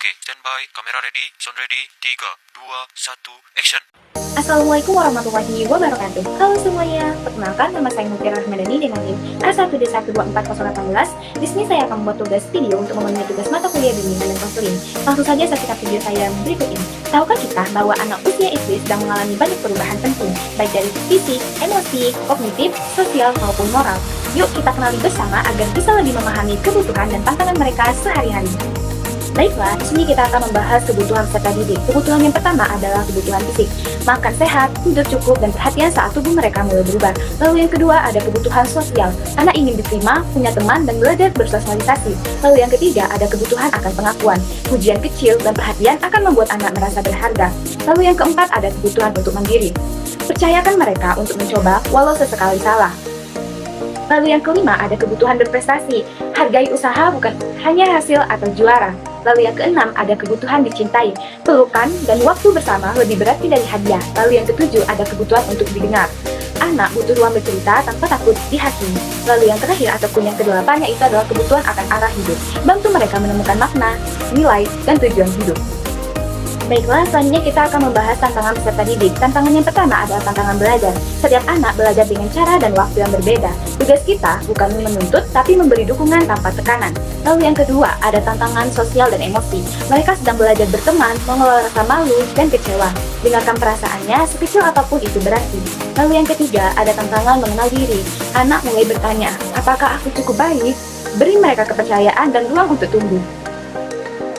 Oke, standby, kamera ready, sound ready, 3, 2, 1, action. Assalamualaikum warahmatullahi wabarakatuh. Halo semuanya, perkenalkan nama saya Mutiara Rahmadani dengan NIM A1D124018. Di sini saya akan membuat tugas video untuk memenuhi tugas mata kuliah bimbingan dan konseling. Langsung saja saksikan video saya berikut ini. Tahukah kita bahwa anak usia SD sedang mengalami banyak perubahan penting, baik dari fisik, emosi, kognitif, sosial maupun moral. Yuk kita kenali bersama agar bisa lebih memahami kebutuhan dan tantangan mereka sehari-hari. Baiklah, di sini kita akan membahas kebutuhan peserta didik. Kebutuhan yang pertama adalah kebutuhan fisik. Makan sehat, tidur cukup, dan perhatian saat tubuh mereka mulai berubah. Lalu yang kedua ada kebutuhan sosial. Anak ingin diterima, punya teman, dan belajar bersosialisasi. Lalu yang ketiga ada kebutuhan akan pengakuan. Pujian kecil dan perhatian akan membuat anak merasa berharga. Lalu yang keempat ada kebutuhan untuk mandiri. Percayakan mereka untuk mencoba walau sesekali salah. Lalu yang kelima ada kebutuhan berprestasi. Hargai usaha bukan hanya hasil atau juara. Lalu yang keenam ada kebutuhan dicintai. Pelukan dan waktu bersama lebih berarti dari hadiah. Lalu yang ketujuh ada kebutuhan untuk didengar. Anak butuh ruang bercerita tanpa takut dihakimi. Lalu yang terakhir ataupun yang kedelapan yaitu adalah kebutuhan akan arah hidup. Bantu mereka menemukan makna, nilai, dan tujuan hidup. Baiklah, selanjutnya kita akan membahas tantangan peserta didik. Tantangan yang pertama adalah tantangan belajar. Setiap anak belajar dengan cara dan waktu yang berbeda. Tugas kita bukan menuntut, tapi memberi dukungan tanpa tekanan. Lalu yang kedua, ada tantangan sosial dan emosi. Mereka sedang belajar berteman, mengelola rasa malu, dan kecewa. Dengarkan perasaannya, sekecil apapun itu berarti. Lalu yang ketiga, ada tantangan mengenal diri. Anak mulai bertanya, apakah aku cukup baik? Beri mereka kepercayaan dan ruang untuk tumbuh.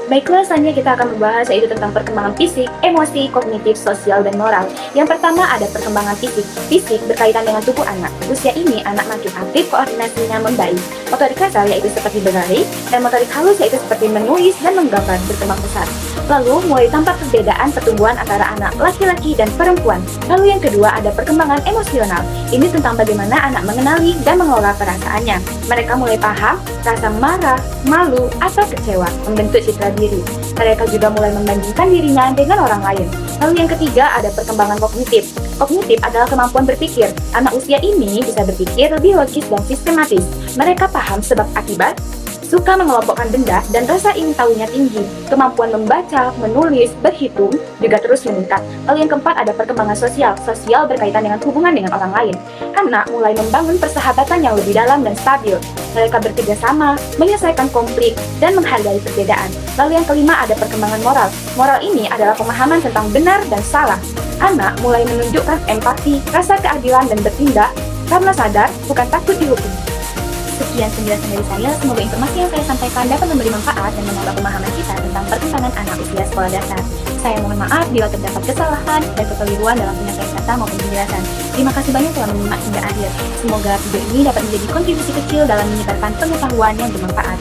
Baiklah, selanjutnya kita akan membahas yaitu tentang perkembangan fisik, emosi, kognitif, sosial, dan moral. Yang pertama ada perkembangan fisik. Fisik berkaitan dengan tubuh anak. Usia ini anak makin aktif, koordinasinya membaik. Motorik kasar yaitu seperti berlari, dan motorik halus yaitu seperti menulis dan menggambar berkembang pesat. Lalu mulai tampak perbedaan pertumbuhan antara anak laki-laki dan perempuan. Lalu yang kedua ada perkembangan emosional. Ini tentang bagaimana anak mengenali dan mengelola perasaannya. Mereka mulai paham rasa marah, malu, atau kecewa, membentuk citra diri. Mereka juga mulai membandingkan dirinya dengan orang lain. Lalu yang ketiga ada perkembangan kognitif. Kognitif adalah kemampuan berpikir. Anak usia ini bisa berpikir lebih logis dan sistematis. Mereka paham sebab akibat, suka mengelompokkan benda, dan rasa ingin tahunya tinggi. Kemampuan membaca, menulis, berhitung juga terus meningkat. Lalu yang keempat ada perkembangan sosial. Sosial berkaitan dengan hubungan dengan orang lain. Anak mulai membangun persahabatan yang lebih dalam dan stabil. Mereka bekerja sama, menyelesaikan konflik, dan menghargai perbedaan. Lalu yang kelima ada perkembangan moral. Moral ini adalah pemahaman tentang benar dan salah. Anak mulai menunjukkan empati, rasa keadilan, dan bertindak karena sadar, bukan takut dihukum. Sekian penjelasan dari saya, semoga informasi yang saya sampaikan dapat memberi manfaat dan menambah pemahaman kita tentang perkembangan anak usia sekolah dasar. Saya mohon maaf bila terdapat kesalahan dan kekeliruan dalam penyampaian kata maupun penjelasan. Terima kasih banyak telah menyimak hingga akhir. Semoga video ini dapat menjadi kontribusi kecil dalam menyebarkan pengetahuan yang bermanfaat.